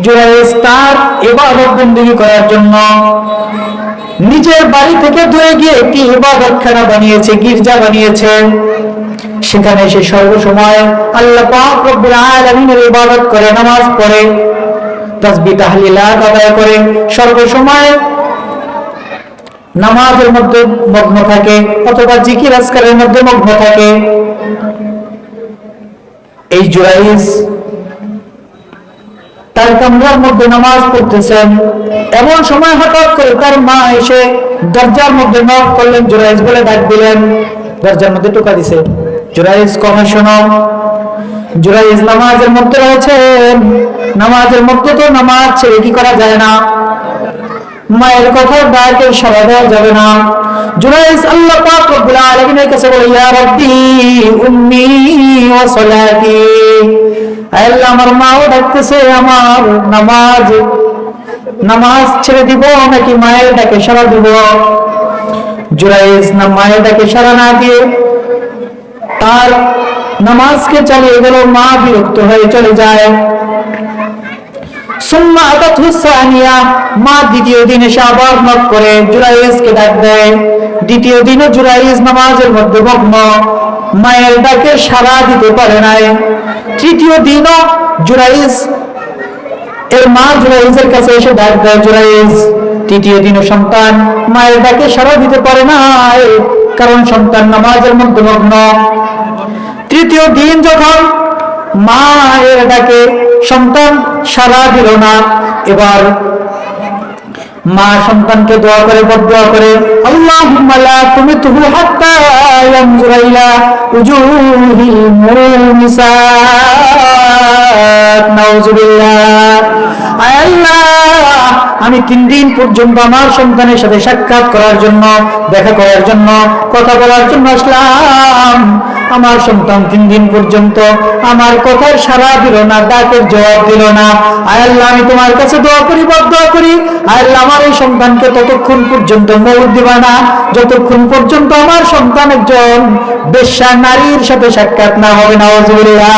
জুরাইজ তার ইবাদত বندگی করার জন্য নিজের বাড়ি থেকে দূরে গিয়ে একটি ইবাদতখানা বানিয়েছে, গির্জা বানিয়েছে। সেখানে সে সর্বসময় আল্লাহ পাক রব্বুল আলামিনের ইবাদত করে, নামাজ পড়ে, তাসবিহ তাহলিলাত আদায় করে, সর্বসময় নামাজের মধ্যে মগ্ন থাকে অথবা জিকির আজকারের মধ্যে মগ্ন থাকে। এই জুরাইজ তার কামরার মধ্যে নামাজ পড়তেছেন, এমন সময় হঠাৎ করে তার মা এসে দরজার মধ্যে নক করলেন, জুরাইজ বলে ডাক দিলেন, দরজার মধ্যে টোকা দিছে, জুরাইজ কথা শোনো। জুরাইজ নামাজের মধ্যে রয়েছেন, নামাজের মধ্যে তো নামাজ ছেড়ে কি করা যায় না, মায়ের কথা ডাকে সাড়া দেওয়া যাবে না। জুরাইজ আল্লাহ পাক রব্বুল আলামিনের কাছে বলে, ইয়া রাব্বি উম্মি ওয়া সালাতি, আল্লাহ আমার মাও ডাকতেছে, আমার নামাজ ছেড়ে দিব নাকি মায়ের ডাকে সাড়া দিব? জুরাইজ না মায়ের ডাকে সাড়া না দিয়ে তার নামাজকে চালিয়ে গেল। মা বিরক্ত হয়ে চলে যায়। সুম্মা আতাতহু সানিয়া, মা দ্বিতীয় দিন এসে আবার নক করে জুরাইজকে ডাক দেয়। দ্বিতীয় দিনও জুরাইজ নামাজের মধ্যে মগ্ন, মায়ের ডাকে সাড়া দিতে পারে নাই। তৃতীয় দিনও জুরাইজ এর মা জুরাইজের কাছে এসে ডাক দেয়, জুরাইজ। তৃতীয় দিনও সন্তান মায়ের ডাকে সাড়া দিতে পারে নাই, কারণ সন্তান নামাজের মধ্যে মগ্ন। তৃতীয় দিন যখন মায়ের ডাকে সন্তান সাড়া দিল না, এবার মা সন্তানকে দোয়া করে, বদদোয়া করে, আল্লাহুম্মা লা তুমিতহু হাত্তা ইয়ানজুরা ইলা উজুহিল মুমিসাত, নাউযুবিল্লাহ। আয় আল্লাহ, আমি 3 দিন পর্যন্ত আমার সন্তানের সাথে সাক্ষাৎ করার জন্য, দেখা করার জন্য, কথা বলার জন্য আসলাম। আমার সন্তান 3 দিন পর্যন্ত আমার কথার সাড়া দিল না, ডাকের জবাব দিল না। আয় আল্লাহ, আমি তোমার কাছে দোয়া করি, বদদোয়া করি, আয় আল্লাহ আমার এই সন্তানকে ততক্ষণ পর্যন্ত মওত দিবা না যতক্ষণ পর্যন্ত আমার সন্তান একজন বেশ্যা নারীর সাথে সাক্ষাৎ না হবে। নাউযুবিল্লাহ।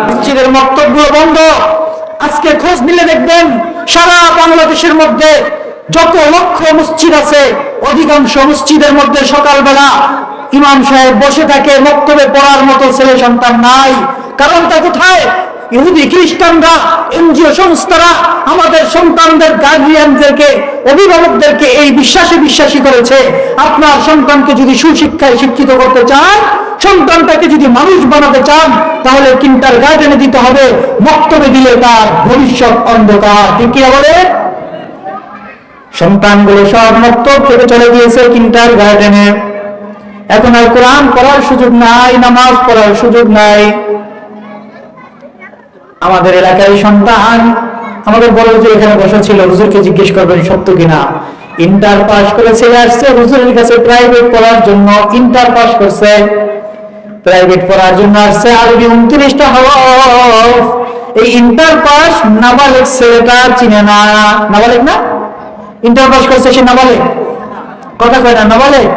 মসজিদের মক্তবগুলো বন্ধ। আজকে খোঁজ নিলে দেখবেন সারা বাংলাদেশের মধ্যে যত লক্ষ মসজিদ আছে, অধিকাংশ মসজিদের মধ্যে সকালবেলা ইমাম সাহেব বসে থাকে, মক্তবে পড়ার মতো ছেলে সন্তান নাই। কারণটা কোথায়? ইহুদি খ্রিস্টানরা, এনজিও সংস্থারা আমাদের সন্তানদের, গার্ডিয়ানদেরকে, অভিভাবকদেরকে এই বিশ্বাসী করেছে, আপনার সন্তানকে যদি সুশিক্ষায় শিক্ষিত করতে চান, সন্তানটাকে যদি মানুষ বানাতে চান, তাহলে কিন্ডারগার্টেনে দিতে হবে, মক্তবে দিলে তার ভবিষ্যৎ অন্ধকার। ঠিক কি বলে? সন্তানগুলো সব মক্তব থেকে চলে গিয়েছে কিন্ডারগার্টেনে। এখন আর কোরআন পড়ার সুযোগ নাই, নামাজ পড়ার সুযোগ নাই। আমাদের এলাকায় সন্তান, আমাদের বড় হুজুর এখানে বসা ছিল, হুজুরকে জিজ্ঞেস করবেন সত্য কিনা, ইন্টার পাস করে ছেলে আসছে হুজুরের কাছে প্রাইভেট পড়ার জন্য। ইন্টার পাস করছে, প্রাইভেট পড়ার জন্য আসছে, আরবি 29টা হরফ। এই ইন্টার পাস নাবালেগ ছেলেটা চিনে না। নাবালেগ না? ইন্টার পাস করছে সে নাবালেগ? কথা কয় না, নাবালেগ।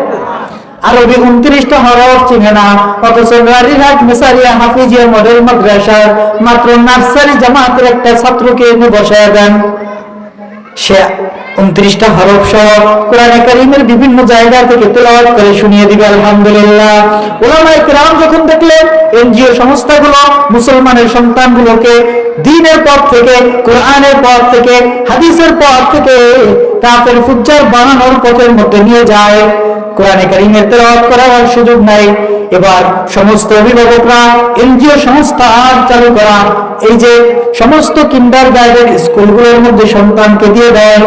আরবি 29টা হরফ চিনে না, অথচ রারিহাট মেসারিয়া হাফিজিয়া মডেল মাদ্রাসার মাত্র নার্সারি জামাতের একটা ছাত্রকে এনে বসায় দেন, সে 29টা হরফ সহ কোরআনে কারীমের বিভিন্ন জায়গা থেকে তেলাওয়াত করে শুনিয়ে দিবে। আলহামদুলিল্লাহ। উলামায়ে কেরাম যখন দেখলেন এনজিও সংস্থাগুলো মুসলমানের সন্তানগুলোকে দ্বীনের পথ থেকে, কোরআনের পথ থেকে, হাদিসের পথ থেকে কাফের ফুজ্জার বানানোর পথের মধ্যে নিয়ে যায়, কোরআনে কারীমের তেলাওয়াত করার সুযোগ নাই, এবার সমস্ত অভিভাবকরা এনজিও সংস্থা চালু করা, এই যে সমস্ত কিন্ডারগার্টেন স্কুলগুলোর মধ্যে সন্তানকে দিয়ে দেয়।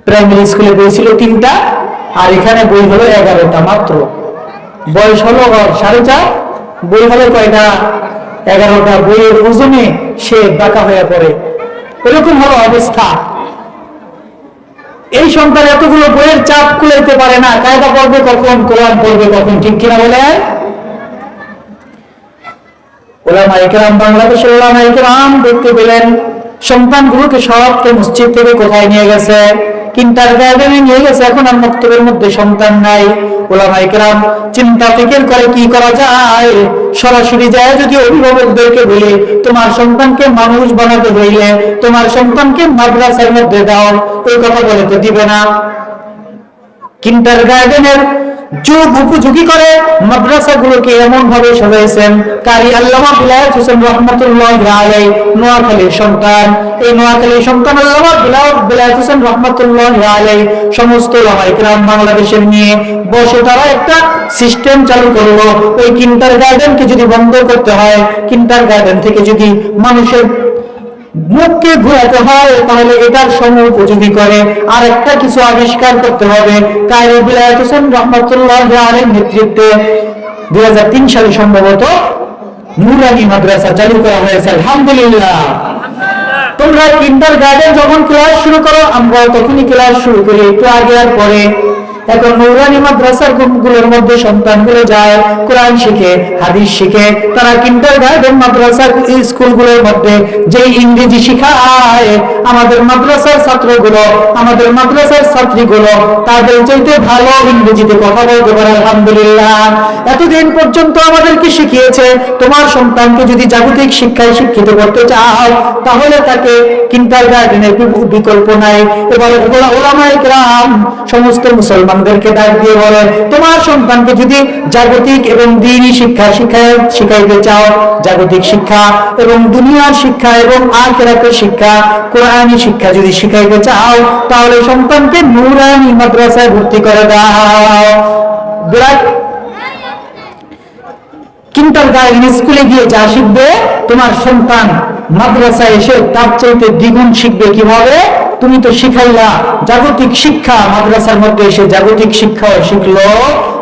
প্রাইমারি স্কুলে বই ছিল 3টা, আর এখানে বই হলো 11টা মাত্র। বয়স হলো 4.5, বই হলো কয়টা? 11টা। বইয়ের ওজনে সে বাঁকা হয়ে পড়ে, এরকম হলো অবস্থা। এই সন্তান এতগুলো বইয়ের চাপ কুলাইতে পারে না, কায়দা পড়বে কখন, কোরআন পড়বে কখন, ঠিক কিনা বলে? উলামায়ে কেরাম, বাংলাদেশের উলামায়ে কেরাম দেখতে পেলেন সন্তানগুলোকে সবকে মসজিদ থেকে কোথায় নিয়ে গেছে? কিন্ডারগার্টেনে নিয়ে গেছে। এখন আর মক্তবের মধ্যে সন্তান নাই। উলামায়ে কেরাম চিন্তা ফিকির করে কি করা যায়। সরাসরি যায় যদি অভিভাবকদেরকে বলি তোমার সন্তানকে মানুষ বানাতে হইলে তোমার সন্তানকে মাদ্রাসার মধ্যে দাও, এই কথা বলে তো দিবে না। কিন্ডারগার্টেনের যুগ উপযোগী করে মাদ্রাসাগুলোকে এমন ভাবে সাজাইছেন। কারি আল্লামা বিলায়েত হোসেন রহমাতুল্লাহি আলাইহি নোয়াখালীর সন্তান, এই নোয়াখালীর সন্তান আল্লামা বিলায়েত হোসেন রহমাতুল্লাহি আলাইহি সমস্ত উলামায়ে কেরাম বাংলাদেশের নিয়ে বসে তারা একটা সিস্টেম চালু করলো। ওই কিন্ডারগার্টেনকে যদি বন্ধ করতে হয়, কিন্ডারগার্টেন থেকে যদি মানুষের মুখকে ঘুরাতে হয়, তাহলে এটার সময় উপযোগী করে আর একটা কিছু আবিষ্কার করতে হবে। কারি বিলায়েত হোসেন রহমাতুল্লাহি আলাইহির নেতৃত্বে 2003 সালে সম্ভবত নুরানি মাদ্রাসা চালু করা হয়েছে। আলহামদুলিল্লাহ। তোমরা কিন্ডারগার্টেন যখন ক্লাস শুরু করো, আমরা তখনই ক্লাস শুরু করি একটু আগে আর পরে। এখন নুরানি মাদ্রাসার গুলোর মধ্যে সন্তানগুলো যায়, কোরআন শিখে, হাদিস শিখে। তারা কিন্ডারগার্টেন মাদ্রাসার স্কুলগুলোর মধ্যে যে ইংরেজি শিখায়, আমাদের মাদ্রাসার ছাত্রগুলো, আমাদের মাদ্রাসার ছাত্রীগুলো তাদের চাইতে ভালো ইংরেজিতে কথা বলতে পারে। আলহামদুলিল্লাহ। এতদিন পর্যন্ত আমাদেরকে শিখিয়েছে তোমার সন্তানকে যদি জাগতিক শিক্ষায় শিক্ষিত করতে চাও তাহলে তাকে কিন্ডারগার্টেনের বিকল্প নাই। এবার উলামায়ে কেরাম সমস্ত মুসলমানদেরকে ডাক দিয়ে বলে তোমার সন্তানকে যদি জাগতিক এবং দ্বীনি শিক্ষা শিখাইতে চাও, জাগতিক শিক্ষা এবং দুনিয়ার শিক্ষা এবং আখিরাতের শিক্ষা, কোরআনী শিক্ষা যদি শিখাইতে চাও তাহলে সন্তানকে নুরানি মাদ্রাসায় ভর্তি করে দাও। কিন্ডারগার্টেন স্কুলে গিয়ে যা শিখবে তোমার সন্তান মাদ্রাসায় এসে তার চাইতে দ্বিগুণ শিখবে। কিভাবে? তুমি তো শিখাইলা জাগতিক শিক্ষা, মাদ্রাসার মধ্যে এসে জাগতিক শিক্ষাও শিখলো,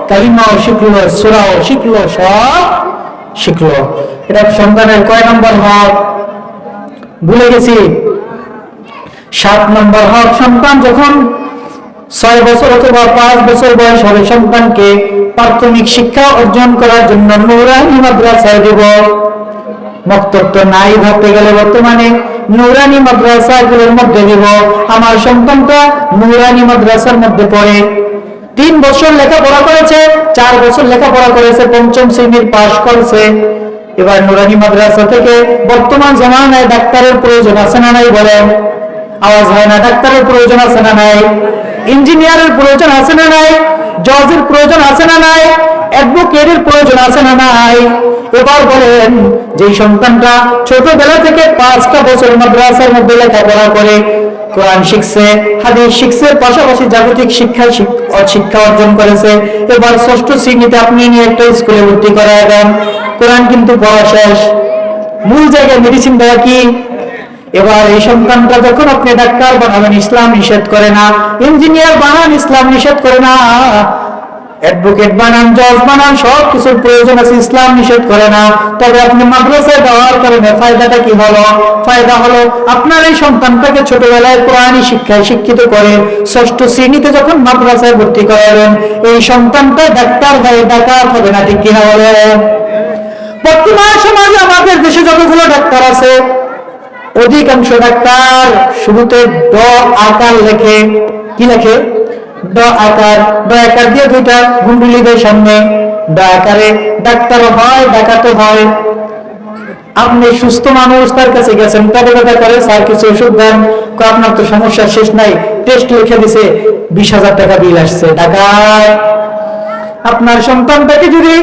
কালিমাও শিখলো, সূরাও শিখলো, সব শিখলো। এটা সন্তানের কয় নম্বর হক ভুলে গেছি? 7 নম্বর হক। সন্তান যখন 6 বছর অথবা 5 বছর বয়স হবে সন্তানকে প্রাথমিক শিক্ষা অর্জন করার জন্য নুরানি মাদ্রাসায় দেব। মক্তব তো নাই ধরতে গেলে বর্তমানে নুরানি মাদ্রাসাগুলোর মধ্যে দেব। আমার সন্তানটা নুরানি মাদ্রাসার মধ্যে পড়ে, 3 বছর লেখাপড়া করেছে, 4 বছর লেখাপড়া করেছে, 5ম শ্রেণীর পাশ করেছে। এবার নুরানি মাদ্রাসা থেকে বর্তমান জামানায় ডাক্তারের প্রয়োজন আছে না নাই বলেন? আওয়াজ হয় না? ডাক্তারের প্রয়োজন আছে না নাই? ইঞ্জিনিয়ারের প্রয়োজন আছে না নাই? জজের প্রয়োজন আছে না নাই? অ্যাডভোকেটের প্রয়োজন আছে না নাই? এবার বলেন, যে সন্তানটা ছোটবেলা থেকে 5টা বছর মাদ্রাসার মধ্যে লেখাপড়া করে, কোরআন শিখছে, হাদিস শিখছে, পাশাপাশি জাগতিক শিক্ষা অর্জন করেছে, এবার 6ষ্ঠ শ্রেণীতে আপনি নিয়ে একটা স্কুলে ভর্তি করায় দেন। কোরআন কিন্তু পড়া শেষ, মূল জায়গায় মেডিসিন দেওয়া কি? এবার এই সন্তানটা যখন আপনি ডাক্তার বানাবেন, ইসলাম নিষেধ করে না। ইঞ্জিনিয়ার বানান, ইসলাম নিষেধ করে না। অ্যাডভোকেট বানান, জজ বানান, সব কিছুর প্রয়োজন আছে, ইসলাম নিষেধ করে না। তবে আপনি মাদ্রাসায় দেওয়ার কারণে ফায়দাটা কি হলো? ফায়দা হলো আপনার এই সন্তানটাকে ছোটবেলায় কোরআনী শিক্ষায় শিক্ষিত করে 6ষ্ঠ শ্রেণীতে যখন মাদ্রাসায় ভর্তি করাবেন, এই সন্তানটা ডাক্তার হয়ে ডাকাত হবে না, ঠিক কিনা বলেন? বর্তমান সমাজে আমাদের দেশে যতগুলো ডাক্তার আছে, অধিকাংশ ডাক্তার শুরুতে ড আকার লেখে। কি লেখে? ড আকার। ড আকার দিয়ে 2টা গুন্ডুলি দেয় সামনে। ড আকারে ডাক্তার হয়, ডাকাতও হয়। আপনি সুস্থ মানুষ, তার কাছে গেছেন, পেটে ব্যথা করে, স্যার কিছু ওষুধ দেন, আপনার তো সমস্যা শেষ নাই, টেস্ট লিখে দিছে, 20,000 টাকা বিল আসছে। ডাকাত। আপনার সন্তানটাকে যদি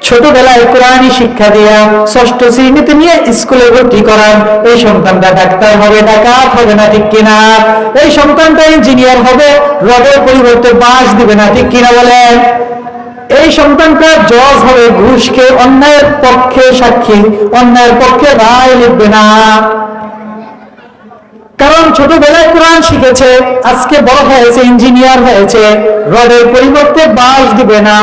ছোটবেলায় কোরআনী শিক্ষা দিয়া 6ষ্ঠ শ্রেণীতে নিয়ে স্কুলে ভর্তি করান, এই সন্তানটা ডাক্তার হবে, ডাকাত হবে না, ঠিক কিনা? এই সন্তানটা ইঞ্জিনিয়ার হবে, রডের পরিবর্তে বাঁশ দিবে না, ঠিক কিনা বলেন? এই সন্তানটা জজ হবে, ঘুষকে অন্যায়ের পক্ষে সাক্ষী, অন্যায়ের পক্ষে রায় লিখবে না। কারণ ছোটবেলায় কোরআন শিখেছে, আজকে বড় হয়েছে, ইঞ্জিনিয়ার হয়েছে, রডের পরিবর্তে বাঁশ দিবে না।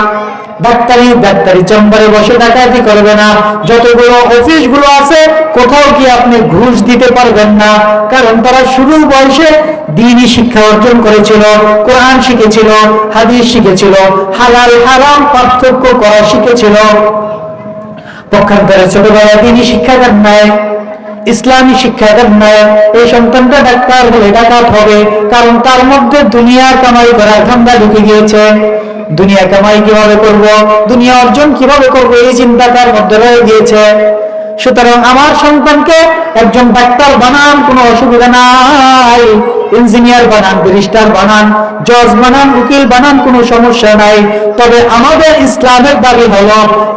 ডাক্তারি চেম্বারে বসে ডাকাতি করবে না। যতগুলো অফিস গুলো আছে, কোথাও কি আপনি ঘুষ দিতে পারবেন না, কারণ তারা শুরু বয়সে দ্বীনি শিক্ষা অর্জন করেছিল, কোরআন শিখেছিল, হাদিস শিখেছিল, হালাল হারাম পার্থক্য করা শিখেছিল। পক্ষান্তরে ছোটবেলায় দ্বীনি শিক্ষাদান নাই, ইসলামী শিক্ষাদান নাই। এই সন্তানটা ডাক্তার হলে ডাকাত হবে, কারণ তার মধ্যে দুনিয়ার কামাই করার ধান্দা ঢুকে গিয়েছে। দুনিয়া কামাই কিভাবে করব, দুনিয়া অর্জন কিভাবে করব, এই চিন্তা তার মধ্যে রয়ে গিয়েছে। সুতরাং আমার সন্তানকে একজন ডাক্তার বানান, কোনো অসুবিধা নাই, ইঞ্জিনিয়ার বানান, ব্যারিস্টার বানান, জজ বানান, উকিল বানান, কোনো সমস্যা নাই। তবে আমাদের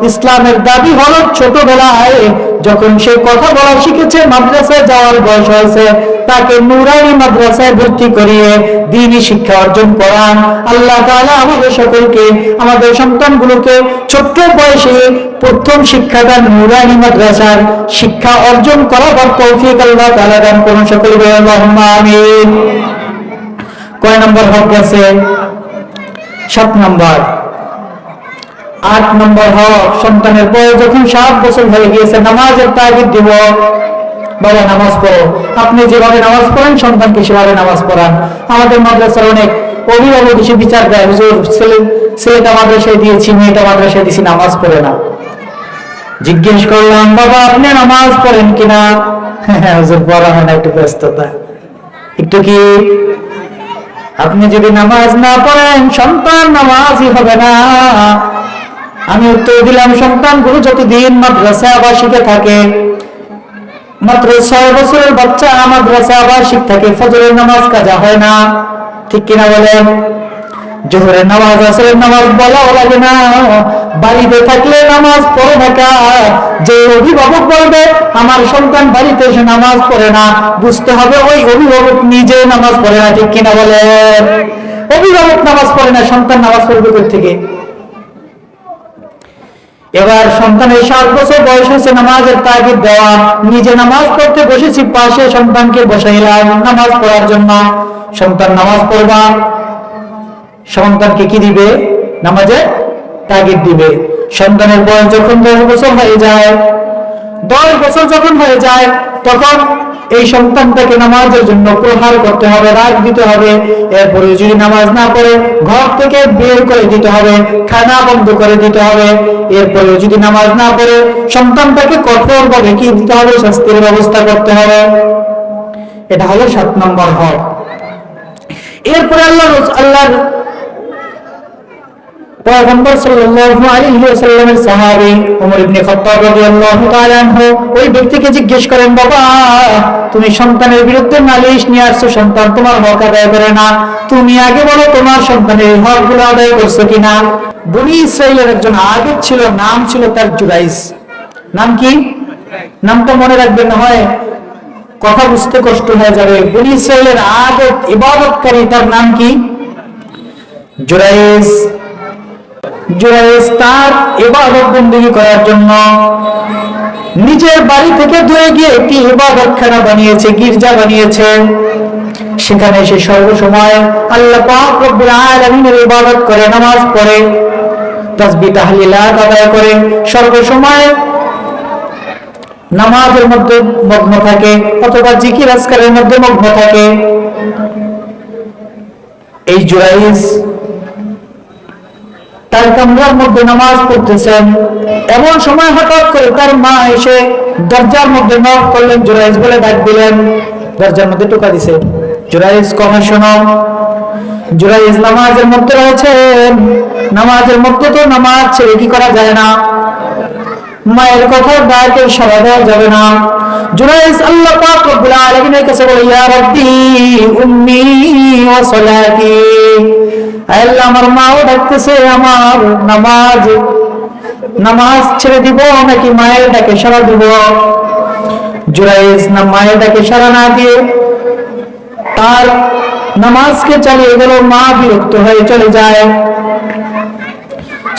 ইসলামের দাবি হলো ছোটবেলায় যখন সে কথা বলা শিখেছে, মাদ্রাসায় যাওয়ার বয়স হয়েছে, তাকে নুরানি মাদ্রাসায় ভর্তি করিয়ে দ্বীনি শিক্ষা অর্জন করান। আল্লাহ তাআলা আমাদের সকলকে, আমাদের সন্তানগুলোকে ছোট্ট বয়সে প্রথম শিক্ষাটা নুরানি মাদ্রাসার শিক্ষা অর্জন করার তৌফিক আল্লাহ তাআলা দান করুন। সকলে বলেন আল্লাহুম্মা আমিন। কয় নম্বর হক গেছে? 7 নম্বর। 8 নম্বর হক, সন্তানের বয়স যখন 7 বছর হয়ে গিয়েছে, নামাজের তাগিদ দিব। বাবা নামাজ পড়ো। আপনি যেভাবে নামাজ পড়েন সন্তানকে সেভাবে নামাজ পড়ান। আমাদের মাদ্রাসার অনেক অভিভাবক এসে বিচার দেয়, হুজুর ছেলেটা মাদ্রাসায় দিয়েছি, মেয়েটা মাদ্রাসায় দিয়েছি, নামাজ পড়ে না। জিজ্ঞেস করলাম, বাবা আপনি নামাজ পড়েন কিনা? হ্যাঁ হুজুর পড়া হয় না, একটু ব্যস্ততা। একটু কি? আপনি যদি নামাজ না পড়েন সন্তান নামাজই হবে না। আমি উত্তর দিলাম, সন্তানগুলো যতদিন মাদ্রাসা আবাসিকে থাকে, মাত্র 6 বছরের বাচ্চা মাদ্রাসা আবাসিক থাকে, ফজরের নামাজ কাজা হয় না, ঠিক কিনা বলেন? জোহরের নামাজ, আসরের নামাজ বলাও লাগে না, বাড়িতে থাকলে নামাজ পড়ে থাকা। যে অভিভাবক বলবে আমার সন্তান বাড়িতে এসে নামাজ পড়ে না, বুঝতে হবে ওই অভিভাবক নিজে নামাজ পড়ে না, ঠিক কিনা বলেন? অভিভাবক নামাজ পড়ে না, সন্তান নামাজ পড়বে কোথা থেকে? এবার সন্তানের 7 বছর বয়স হয়েছে, নামাজের তাগিদ দেওয়া। নিজে নামাজ পড়তে বসেছি, পাশে সন্তানকে বসাইলাম নামাজ পড়ার জন্য। সন্তান নামাজ পড়বা, সন্তানকে কি দিবে? নামাজের তাগিদ দিবে। সন্তানের বয়স যখন 10 বছর হয়ে যায়, 10 বছর যখন হয়ে যায়, তখন এই সন্তানটাকে নামাজের জন্য প্রহার করতে হবে, রাগ দিতে হবে। এরপরে যদি নামাজ না পড়ে ঘর থেকে বের করে দিতে হবে, খানা বন্ধ করে দিতে হবে। এরপরে যদি নামাজ না পড়ে সন্তানটাকে কঠোরভাবে কি দিতে হবে? শাস্তির ব্যবস্থা করতে হবে। এটা হলো 7 নম্বর হক। এরপরে আল্লাহর পয়গম্বর সাল্লাল্লাহু আলাইহি ওয়াসাল্লামের সাহাবী ওমর ইবনে খাত্তাব রাদিয়াল্লাহু তাআলা আনহু ওই ব্যক্তিকে জিজ্ঞেস করেন, বাবা তুমি সন্তানের বিরুদ্ধে নালিশ নিয়ে আসছো, সন্তান তোমার হক আদায় করে না, তুমি আগে বলো তোমার সন্তানের হকগুলো আদায় করছো কিনা? বনি ইসরাইলের একজন আবেদ ছিল, নাম ছিল তার জুরাইজ। নাম কি? নামটা মনে রাখবেন, না হয় কথা বুঝতে কষ্ট হয়ে যাবে। বনি ইসরাইলের আবেদ, ইবাদতকারী, তার নাম কি? জুরাইজ। তার ইবাদত বندگی করার জন্য নিজের বাড়ি থেকে দূরে গিয়ে একটি ইবাদতখানা বানিয়েছে, গির্জা বানিয়েছে। সেখানে সে সর্বসময় আল্লাহ পাক রব্বুল আলামিনের ইবাদত করে, নামাজ পড়ে, তাসবিহ তাহলিলাত আদায় করে, সর্বসময় নামাজের মধ্যে মগ্ন থাকে অথবা জিকির আজকারের মধ্যে মগ্ন থাকে। এই জুরাইজ তার কামরার মধ্যে নামাজ পড়তেছেন। এমন সময় হঠাৎ করে তার মা এসে দরজার মধ্যে নক করলেন, জুরাইজ বলে ডাক দিলেন, দরজার মধ্যে টোকা দিছে। জুরাইজ কথা শোনো। জুরাইজ নামাজের মধ্যে রয়েছেন, নামাজের মধ্যে তো নামাজ ছেড়ে কি করা যায় না, মায়ের কথা ডাকে সাড়া দেওয়া যাবে না। জুরাইজ আল্লাহ পাক রব্বুল আলামিনের কাছে বলে, ইয়া রাব্বি উম্মি ওয়া সালাতি, আল্লাহ আমার মাও ডাকতেছে, আমার নামাজ ছেড়ে দিব নাকি মায়ের ডাকে সাড়া দিব? জুরাইজ না মায়ের ডাকে সাড়া না দিয়ে তার নামাজকে চালিয়ে গেল। মা বিরক্ত হয়ে চলে যায়।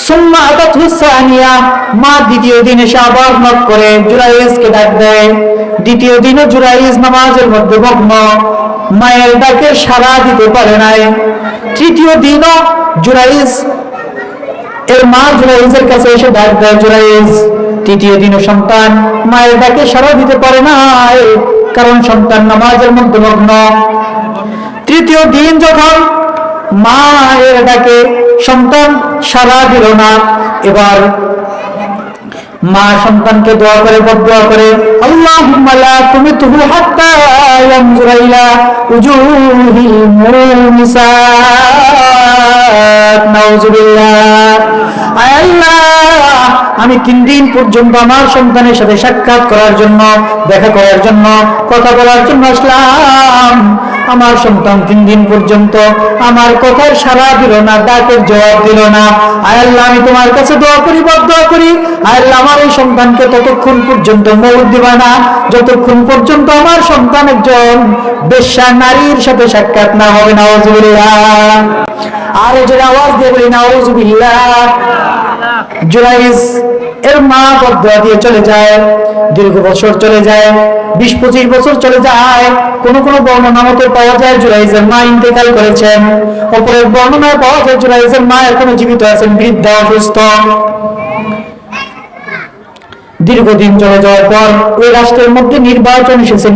সুম্মা আতাতহু সানিয়া, মা দ্বিতীয় দিন এসে আবার নক করে জুরাইজকে ডাক দেয়। দ্বিতীয় দিনে জুরাইজ নামাজের মধ্যে মগ্ন, মায়ের ডাকে সাড়া দিতে পারে নাই। তৃতীয় দিনও জুরাইজ এর মা জুরাইজের কাছে এসে ডাক দেয়, জুরাইজ। তৃতীয় দিনও সন্তান মায়ের ডাকে সাড়া দিতে পারে নাই, কারণ সন্তান নামাজের মধ্যে মগ্ন। তৃতীয় দিন যখন মায়ের ডাকে সন্তান সাড়া দিল না, এবার মা সন্তানকে দোয়া করে, বদদোয়া করে, আল্লাহুম্মা লা তুমিতহু হাত্তা ইয়ানজুরা ইলা উজুহিল মুমিসাত, সাক্ষাৎ, নাউজুবিল্লাহ। আয় আল্লাহ, আমি 3 দিন পর্যন্ত আমার সন্তানের সাথে সাক্ষাৎ করার জন্য, দেখা করার জন্য, কথা বলার জন্য আসলাম। আমার সন্তান 3 দিন পর্যন্ত আমার কথার সাড়া দিল না, ডাকের জবাব দিল না। আয় আল্লাহ, আমি তোমার কাছে দোয়া করি, দোয়া করি, আয় আল্লাহ, আমার এই সন্তানকে ততক্ষণ পর্যন্ত মৌত দিবা না যতক্ষণ পর্যন্ত আমার সন্তান একজন বেশ্যা নারীর সাথে সাক্ষাৎ না হবে। নাউজুবিল্লাহ। আর যারা আওয়াজ দিয়ে বলি নাউজুবিল্লাহ। জুরাইজ এর মা বদদুয়া দিয়ে চলে যায়, দীর্ঘ বছর চলে যায়, 20-25 বছর চলে যায়। কোন কোন বর্ণনা মতে পাওয়া যায় জুরাইজের মা ইন্তেকাল করেছেন, অপরের বর্ণনায় পাওয়া যায় জুরাইজের মা এখনো জীবিত আছেন, বৃদ্ধা, অসুস্থ। দীর্ঘদিন চলে যাওয়ার পর ওই রাষ্ট্রের মধ্যে নির্বাচন এসেছে।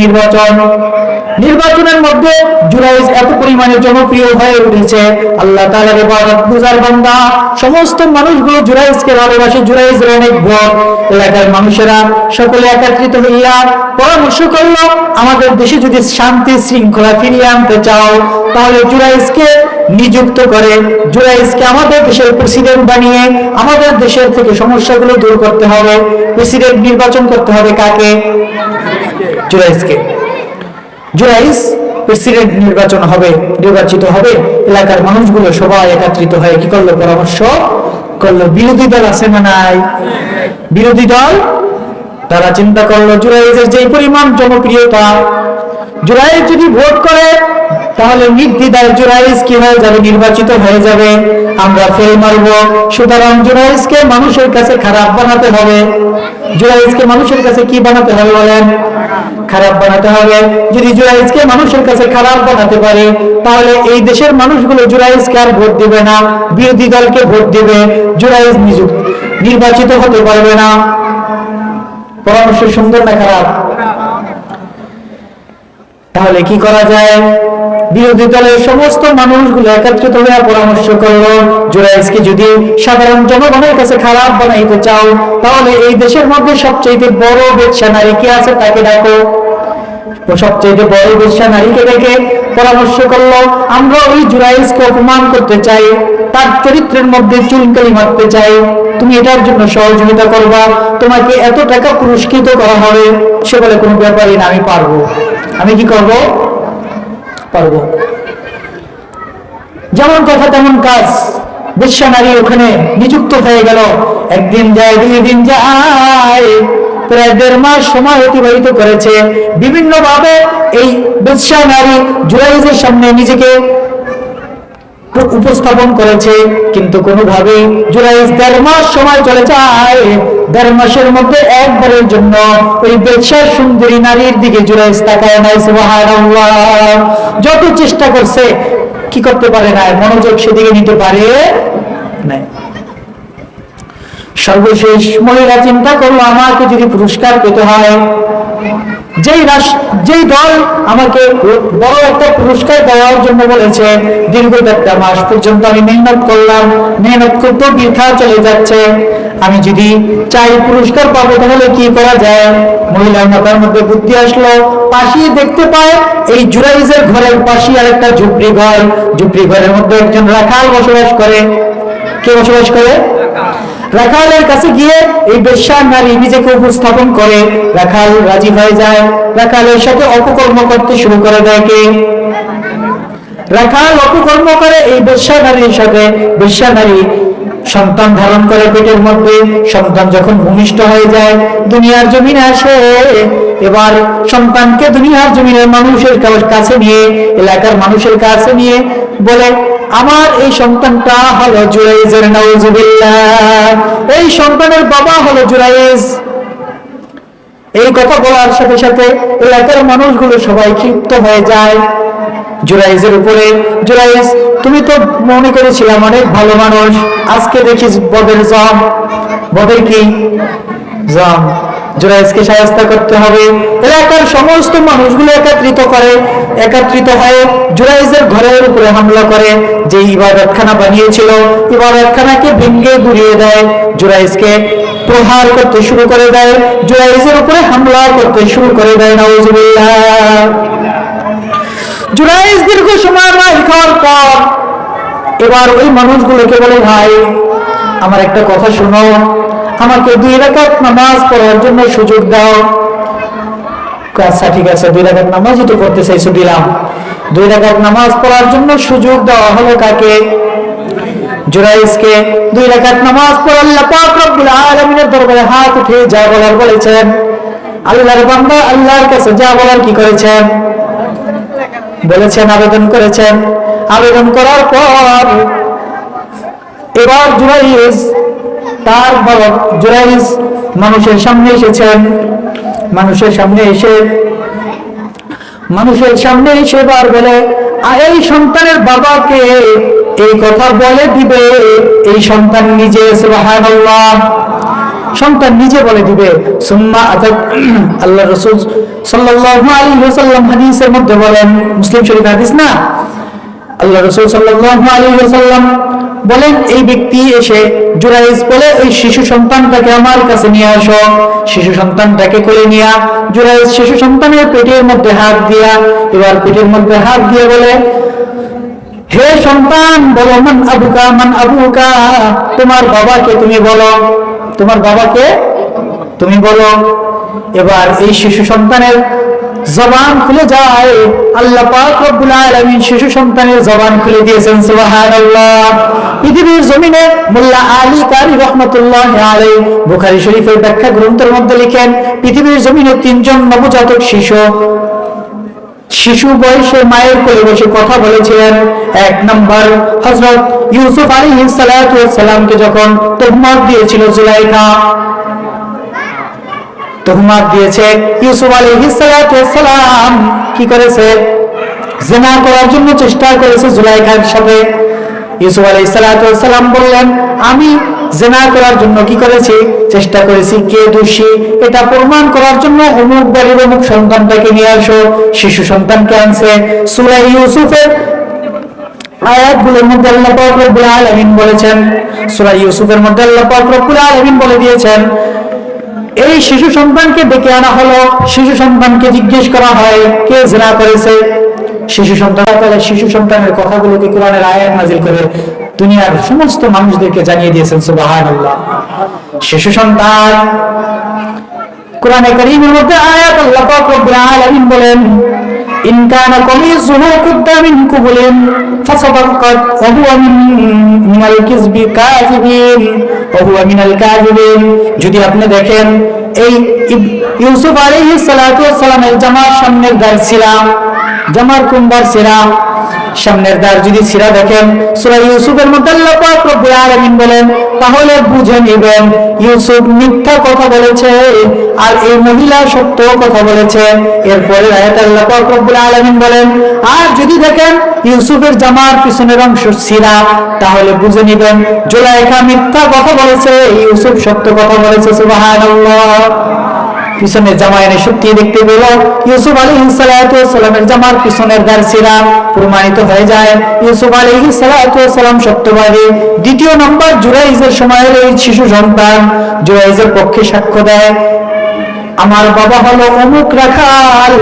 নির্বাচনের মধ্যে জুরাইজ এত পরিমাণে জনপ্রিয় হয়ে উঠেছে, আল্লাহ তাআলার ইবাদত গুজার বান্দা সমস্ত মানুষগুলো জুরাইজকে ভালোবাসে। জুরাইজের অনেক ভক্ত। এলাকার মানুষেরা সকলে একত্রিত হইয়া পরামর্শ করলো, আমাদের দেশে যদি শান্তি শৃঙ্খলা ফিরিয়ে আনতে চাও তাহলে জুরাইজকে নিযুক্ত করে, জুরাইজকে আমাদের দেশের প্রেসিডেন্ট বানিয়ে আমাদের দেশের থেকে সমস্যাগুলো দূর করতে হবে। প্রেসিডেন্ট নির্বাচন করতে হবে কাকে? জুরাইজকে। জুরাইজ প্রেসিডেন্ট নির্বাচন হবে, নির্বাচিত হবে। এলাকার মানুষগুলো সবাই একত্রিত হয়ে কি করলো? পরামর্শ করলো। বিরোধী দল আছে না নাই? বিরোধী দল তারা চিন্তা করলো জুরাইজের যে পরিমাণ জনপ্রিয়তা, জুরাইজ যদি ভোট করে তাহলে নির্দ্বিধায় জুরাইজ কি হয়ে যাবে? নির্বাচিত হয়ে যাবে। আমরা ফেল মারব, সুতরাং জুরাইজকে মানুষের কাছে খারাপ বানাতে হবে। জুরাইজকে মানুষের কাছে কি বানাতে হবে বলেন? খারাপ বানাতে হবে। যদি জুরাইজকে মানুষের কাছে খারাপ বানাতে পারে তাহলে এই দেশের মানুষগুলো জুরাইজকে আর ভোট দিবে না, বিরোধী দলকে ভোট দিবে। জুরাইজ নির্বাচিত হতে পারবে না। পরামর্শ সুন্দর না খারাপ? তাহলে কি করা যায়? বিরোধী দলের সমস্ত মানুষগুলো একত্রিত হয়ে পরামর্শ করলো, জুরাইজকে যদি সাধারণ জনগণের কাছে খারাপ বানাইতে চাও তাহলে এই দেশের মধ্যে সবচেয়ে বড় বেশ্যা নারী কে আছে তাকে ডাকো। সবচেয়ে বড় বেশ্যা নারীকে ডেকে পরামর্শ করলো, আমরা ওই জুরাইজকে অপমান করতে চাই, তার চরিত্রের মধ্যে চুনকালি মারতে চাই, তুমি এটার জন্য সহযোগিতা করবা, তোমাকে এত টাকা পুরস্কৃত করা হবে। সে বলে কোনো ব্যাপারই না, আমি পারবো। আমি কি করব? পারবো। যেমন কথা তেমন কাজ, বেশ্যা নারী ওখানে নিযুক্ত হয়ে গেল। একদিন যায়, 2 দিন যায়, প্রায় 1.5 মাস সময় অতিবাহিত করেছে। বিভিন্ন ভাবে এই বেশ্যা নারী জুরাইজের সামনে নিজেকে উপস্থাপন করেছে, কিন্তু কোনোভাবে জুরাইজ 1.5 মাস সময় চলে যায়। 1.5 মাসের মধ্যে একবারের জন্য ওই বেশ্যার সুন্দরী নারীর দিকে জুরাইজ তাকায় নাই। সুবহানাল্লাহ। যত চেষ্টা করছে কি করতে পারে না, মনোযোগ সেদিকে নিতে পারে নাই। সর্বশেষ মহিলা চিন্তা করলো, আমাকে যদি পুরস্কার পেতে হয়, যেই দল আমাকে বড় একটা পুরস্কার দেওয়ার জন্য বলেছে, দীর্ঘ 1.5 মাস পর্যন্ত আমি মেহনত করলাম, মেহনত করতে বৃথা চলে যাচ্ছে, আমি যদি চাই পুরস্কার পাবো তাহলে কি করা যায়? মহিলার মাথার মধ্যে বুদ্ধি আসলো। পাশে দেখতে পায় এই জুরাইজের ঘরের পাশে আর একটা ঝুপড়ি ঘর, ঝুপড়ি ঘরের মধ্যে একজন রাখাল বসবাস করে। কে বসবাস করে? রাখালের কাছে গিয়ে এই বেশ্যা নারী নিজেকে উপস্থাপন করে। রাখাল রাজি হয়ে যায়, রাখালের সাথে অপকর্ম করতে শুরু করে দেয়। কে? রাখাল অপকর্ম করে এই বেশ্যা নারীর সাথে। বেশ্যা নারী সন্তান ধারণ করে পেটের মধ্যে। সন্তান যখন ভূমিষ্ঠ হয়ে যায়, দুনিয়ার জমিনে আসে। এবার সন্তানকে দুনিয়ার জমিনের মানুষের কাছে নিয়ে, এলাকার মানুষের কাছে নিয়ে বলে, আমার এই সন্তানটা হলো জুরাইজের। নাউজুবিল্লাহ। এই সন্তানের বাবা হলো জুরাইজ। এই কথা বলার সাথে সাথে এলাকার মানুষগুলো সবাই ক্ষিপ্ত হয়ে যায় জুরাইজের উপরে। জুরাইজ, তুমি তো মনে করেছিলাম অনেক ভালো মানুষ, আজকে দেখিস বদের জম। বদের কি? জম। জুরাইজকে শায়েস্ত করতে হবে। এলাকার সমস্ত মানুষগুলো একত্রিত হয়ে জুরাইজের ঘরের উপরে হামলা করে। যে ইবাদতখানা বানিয়েছিল, ইবাদতখানাকে ভেঙে গুড়িয়ে দেয়, জুরাইজকে প্রহার করতে শুরু করে দেয়, জুরাইজের উপরে হামলা করতে শুরু করে দেয়। নাউজুবিল্লাহ। জুরাইজ দীর্ঘ সময় মার খাওয়ার পর এবার ওই মানুষগুলোকে বলে, ভাই আমার একটা কথা শোনো, আমাকে 2 রাকাত নামাজ পড়ার জন্য সুযোগ দাও। আচ্ছা ঠিক আছে, 2 রাকাত নামাজই তো পড়তে চাইছো, দিলাম। 2 রাকাত নামাজ পড়ার জন্য সুযোগ দেওয়া হলো কাকে? জুরাইজকে। 2 রাকাত নামাজ পড়ে আল্লাহ পাক রব্বুল আলামিনের দরবারে হাত উঠে যা বলার বলেছেন। আল্লাহর বান্দা আল্লাহর কাছে যা বলার কি করেছেন? বলেছেন, আবেদন করেছেন। আবেদন করার পর এবার জুরাইজ তার বাবা জুরাইজ মানুষের সামনে এসেছেন। মানুষের সামনে এসে বার বলে, এই সন্তানের বাবাকে এই কথা বলে দিবে এই সন্তান নিজে। সুবহানাল্লাহ, সন্তান নিজে বলে দিবে। সুম্মা আতাত, আল্লাহ রাসূল সাল্লাল্লাহু আলাইহি ওয়াসাল্লাম হাদিসের মধ্যে বলেন, মুসলিম শরীফ হাদিস না, আল্লাহ রাসূল সাল্লাল্লাহু আলাইহি ওয়াসাল্লাম বলেন, এই ব্যক্তি এসে জুরাইজ বলে, ওই শিশু সন্তানটাকে আমার কাছে নিয়ে আসো। শিশু সন্তানটাকে কোলে নিয়ে জুরাইজ শিশু সন্তানের পেটের মধ্যে হাত দিয়া, এবার পেটের মধ্যে হাত দিয়ে বলে, হে সন্তান বলো, মান আবুকা, মান আবুকা, তোমার বাবাকে তুমি বলো, তোমার বাবাকে তুমি বলো। এবার এই শিশু সন্তানের জবান খুলে যায়। আল্লাহ পাক রব্বুল আলামিন শিশু সন্তানের জবান খুলে দিয়েছেন। সুবহানাল্লাহ। পৃথিবীর জমিনে মোল্লা আলী কারি রাহমাতুল্লাহি আলাইহি বুখারী শরীফের ব্যাখ্যা গ্রন্থের মধ্যে লিখেন, পৃথিবীর জমিনে 3 জন নবজাতক শিশু বয়সে মায়ের কোলে বসে কথা বলেছিলেন। 1 নম্বর হযরত ইউসুফ আলাইহিস সালাতু ওয়াস সালামকে যখন তোহমত দিয়েছিল জুলাইখা, তোহমত দিয়েছে, ইউসুফ আলাইহিস সালাতু ওয়াস সালাম কি করেছে? জিনা করার জন্য চেষ্টা করেছে জুলাইখার সাথে। ইউসুফ আলাইহিস সালাতু ওয়াস সালাম বললেন, আমি জিনা করার জন্য কি করেছি? চেষ্টা করেছি। কে দোষী এটা প্রমাণ করার জন্য অমুক বাড়ির অমুক সন্তানটাকে নিয়ে আসো। শিশু সন্তানকে আনছে। সূরা ইউসুফের আয়াতগুলোর মধ্যে আল্লাহ পাক রব্বুল আলামিন বলেছেন, সূরা ইউসুফের মধ্যে আল্লাহ পাক রব্বুল আলামিন বলে দিয়েছেন, এই শিশু সন্তানকে ডেকে আনা হলো। শিশু সন্তানকে জিজ্ঞেস করা হয়, কে জিনা করেছে? শিশু সন্তান, শিশু সন্তানের কথাগুলোকে কোরআনের আয়াত নাযিল করে দুনিয়ার সমস্ত মানুষদেরকে জানিয়ে দিয়েছেন। সুবহানাল্লাহ। শিশু সন্তান, কোরআনে কারীমের মধ্যে আয়াত আল্লাহ পাক রব্বুল আলামিন বলেন, ইন কানা কমিসুহু কুদ্দা মিন কুবুলিন ফাসাদাকাত ওয়া হুয়া মিনাল কিযবি কাযিবিন ওয়া হুয়া মিনাল কাযিবিন। যদি আপনি দেখেন এই ইউসুফ আলাইহিস সালাতু ওয়াস সালামের জামার সামনের দাঁড় ছিলা, জামার কোন দাঁড় ছিলা? সামনের দাঁড় যদি ছিঁড়া দেখেন, সূরা ইউসুফের মধ্যে আল্লাহ পাক রব্বুল আলামিন বলেন, তাহলে বুঝে নেবেন ইউসুফ মিথ্যা কথা বলেছে আর এই মহিলা সত্য কথা বলেছে। এরপরে আয়াতে আল্লাহ পাক রব্বুল আলামিন বলেন, আর যদি দেখেন ইউসুফের জামার পিছনের অংশ ছিঁড়া, তাহলে বুঝে নেবেন জুলাইখা মিথ্যা কথা বলেছে, ইউসুফ সত্য কথা বলেছে। সুবহানাল্লাহ। পিছনের জামা এনে সত্যি দেখতে পেল ইউসুফ আলাইহিস সালাতু ওয়াস সালামের জামার পিছনের দাঁড় ছিঁড়া, প্রমাণিত হয়ে যায় ইউসুফ আলাইহিস সালাতু ওয়াস সালাম সত্যবাদী। দ্বিতীয় নম্বর, জুরাইজের সময়ের এই শিশু সন্তান জুরাইজের পক্ষে সাক্ষ্য দেয়, আমার বাবা হলো অমুক রাখাল,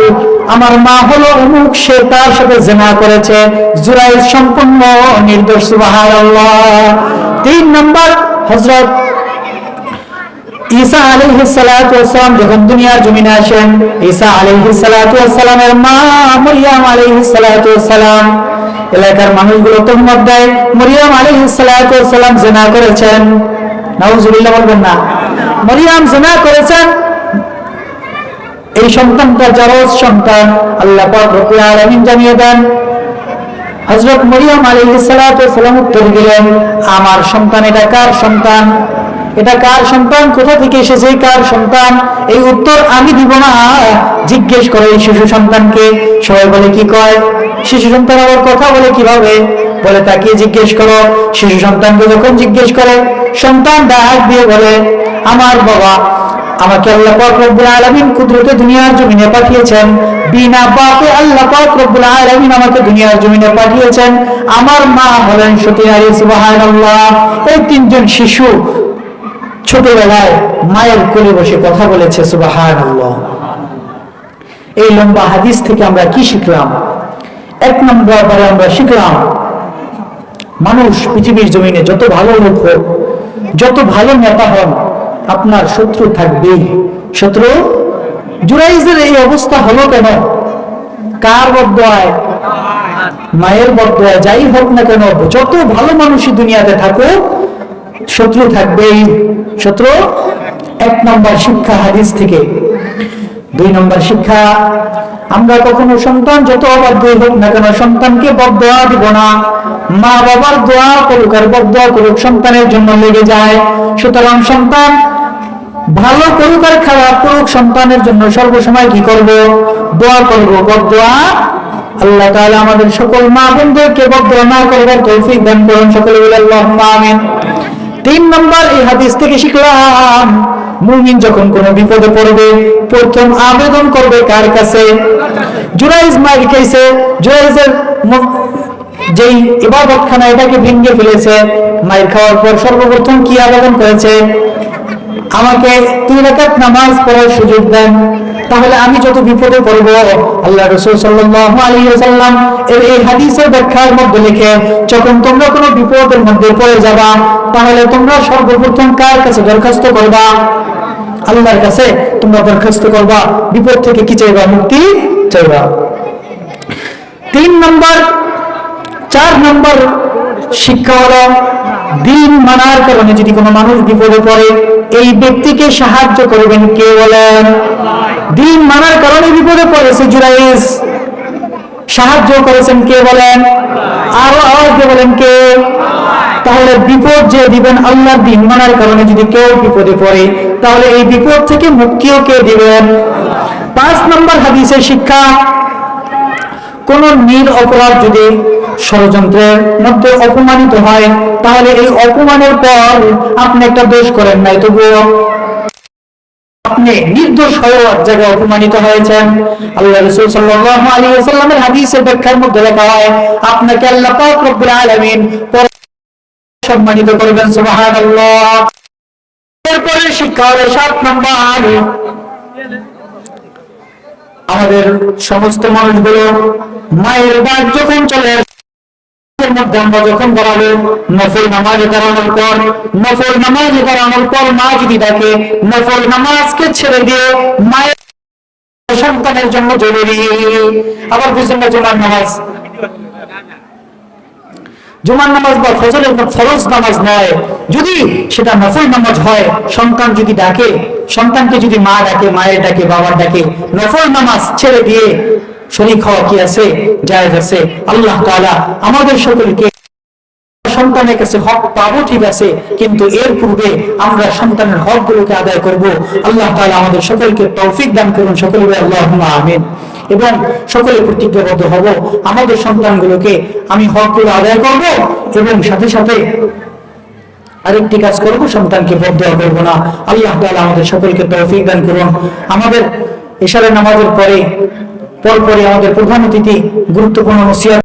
আমার মা হলো অমুক, সে তার সাথে জিনা করেছে। জুরাইজ সম্পূর্ণ নির্দোষ। সুবহানাল্লাহ। 3 নম্বর, হযরত ঈসা আলাইহিস সালাতু ওয়াস সালাম যখন দুনিয়ার জমিনে আসেন, ঈসা আলাইহিস সালাতু ওয়াস সালামের মা মরিয়ম আলাইহিস সালাতু ওয়াস সালাম, এলাকার মানুষগুলো তোহমত দেয় মরিয়ম আলাইহিস সালাতু ওয়াস সালাম জিনা করেছেন। নাউজুবিল্লাহ বলবেন না? মরিয়ম জিনা করেছেন। এই সন্তানটা জারজ সন্তান। আল্লাহ পাক রব্বুল আলামিন জানিয়ে দেন, হযরত মরিয়ম আলাইহিস সালাতু ওয়াস সালাম উত্তর দিলেন, আমার সন্তান, এটা কার সন্তান? এটা কার সন্তান? কোথা থেকে এসেছে? কার সন্তান? এই উত্তর আমি দিব না, জিজ্ঞেস করে এই শিশু সন্তানকে। সবাই বলে কি কয়? শিশু সন্তান আবার কথা বলে কিভাবে? বলে তাকে জিজ্ঞেস করো। শিশু সন্তানকে যখন জিজ্ঞেস করে, সন্তান ডাক দিয়ে বলে, আমার বাবা আমাকে আল্লাহ পাক রব্বুল আলামিন কুদরতে দুনিয়ার জমিনে পাঠিয়েছেন, বিনা বাপে আল্লাহ পাক রব্বুল আলামিন আমাকে দুনিয়ার জমিনে পাঠিয়েছেন। আমার মা হলেন সতী নারী। সুবহানাল্লাহ। এই 3 জন শিশু ছোটবেলায় মায়ের কোলে বসে কথা বলেছে। সুবহানাল্লাহ। এই লম্বা হাদিস থেকে আমরা কি শিখলাম? 1 নম্বর আমরা শিখলাম মানুষ পৃথিবীর জমিনে যত ভালো লোক হোক, যত ভালো নেতা হন, আপনার শত্রু থাকবেই। শত্রু। জুরাইজের এই অবস্থা হলো কেন? কার বদদোয়ায়? মায়ের বদদোয়ায়। যাই হোক না কেন, যত ভালো মানুষই দুনিয়াতে থাকুক, শত্রু থাকবেই। শত্রু। এক নম্বর শিক্ষা হাদিস থেকে। দুই নম্বর শিক্ষা, আমরা কখনো সন্তান যত অবাধ্যই হোক না কেন, সন্তানকে বদদোয়া দিব না। মা বাবার দোয়া করুক আর বদদোয়া করুক, সন্তানের জন্য লেগে যায়। সুতরাং সন্তান ভালো করুক আর খারাপ করুক, সন্তানের জন্য সর্বসময় কি করব? দোয়া করব। বদদোয়া আল্লাহ তাআলা আমাদের সকল মা বোনদেরকে বদদোয়া না করবার তৌফিক দান করুন। সকলে বলে আল্লাহুম্মা আমিন। তিন নম্বর এই হাদিস থেকে শিখলাম, মুমিন যখন কোনো বিপদে পড়বে প্রথম আবেদন করবে কার কাছে? জুরাইজ মার খাইছে, জুরাইজের যেই ইবাদতখানা এটাকে ভেঙে ফেলেছে, মায়ের খাওয়ার পর সর্বপ্রথম কি আবেদন করেছে? আমাকে 2 রাকাত নামাজ পড়ার সুযোগ দেন, তাহলে আমি যত বিপদে পড়ব। আল্লাহ রাসূল সাল্লাল্লাহু আলাইহি ওয়াসাল্লাম এর এই হাদিসের ব্যাখ্যার মধ্যে লিখে, যখন তোমরা কোনো বিপদের মধ্যে পড়ে যাবা, তাহলে তোমরা সর্বপ্রথম কার কাছে দরখাস্ত করবা? আল্লাহর কাছে তোমরা দরখাস্ত করবা। বিপদ থেকে কি চাইবা? মুক্তি চাইবা। 3 নম্বর 4 নম্বর শিক্ষা হলো, দিন মানার কারণে যদি কোনো মানুষ বিপদে পড়ে, এই ব্যক্তিকে সাহায্য করবেন কে বলেন? দিন মানার কারণে বিপদে পড়েছে জুরাইজ, সাহায্য করেছেন কে বলেন? আরো আওয়াজ দিয়ে বলেন কে? তাহলে বিপদ যে দিবেন আল্লাহর দিন মানার কারণে যদি কেউ বিপদে পড়ে, তাহলে এই বিপদ থেকে মুক্তিও কে দিবেন? 5 নম্বর হাদিসের শিক্ষা, কোন নিরপরাধ যদি ষড়যন্ত্রের মধ্যে অপমানিত হয়, তাহলে এই অপমানের পর আপনি একটা দোষ করেন নাই, তবুও আপনি নির্দোষ হয়ে এক জায়গায় অপমানিত হয়েছেন। আল্লাহ রাসূল সাল্লাল্লাহু আলাইহি ওয়াসাল্লামের হাদিসের ব্যাখ্যার মধ্যে লেখা হয়, আপনাকে আল্লাহ পাক রব্বুল আলামিন সম্মানিত করবেন। সুবহানাল্লাহ। এরপরে শিক্ষা হলো 7 নম্বর, আমাদের সমস্ত মানুষগুলো মায়ের ডাক যখন চলে মধ্যে আমরা যখন দাঁড়াবো, নফল নামাজে দাঁড়ানোর পর, নফল নামাজে দাঁড়ানোর পর মা যদি ডাকে, নফল নামাজকে ছেড়ে দিয়ে মায়ের সন্তানের জন্য জরুরি। আবার বুঝলেন না, জুমার নামাজ, জুমার নামাজ বা ফজরের ফরজ নামাজ নয়, যদি সেটা নফল নামাজ হয়, সন্তান যদি ডাকে, সন্তানকে যদি মা ডাকে, মায়ের ডাকে, বাবার ডাকে, নফল নামাজ ছেড়ে দিয়ে শরীক হওয়া কি আছে? জায়েজ আছে। আল্লাহ তাআলা আমাদের সকলকে সন্তানের কাছে হক পাবো, ঠিক আছে, কিন্তু এর পূর্বে আমরা সন্তানের হক গুলোকে আদায় করব। আল্লাহ তাআলা আমাদের সকলকে তৌফিক দান করুন। সকলে বলি আল্লাহুম্মা আমিন। এবং সকলে প্রতিজ্ঞাবদ্ধ হব, আমাদের সন্তানগুলোকে আমি হকগুলো আদায় করব এবং সাথে সাথে আরেকটি কাজ করব, সন্তানকে বদদোয়া করব না। আল্লাহ তাআলা আমাদের সকলকে তৌফিক দান করুন। আমাদের ইশারের নামাজের পরে আমাদের প্রধান অতিথি গুরুত্বপূর্ণ নসিহত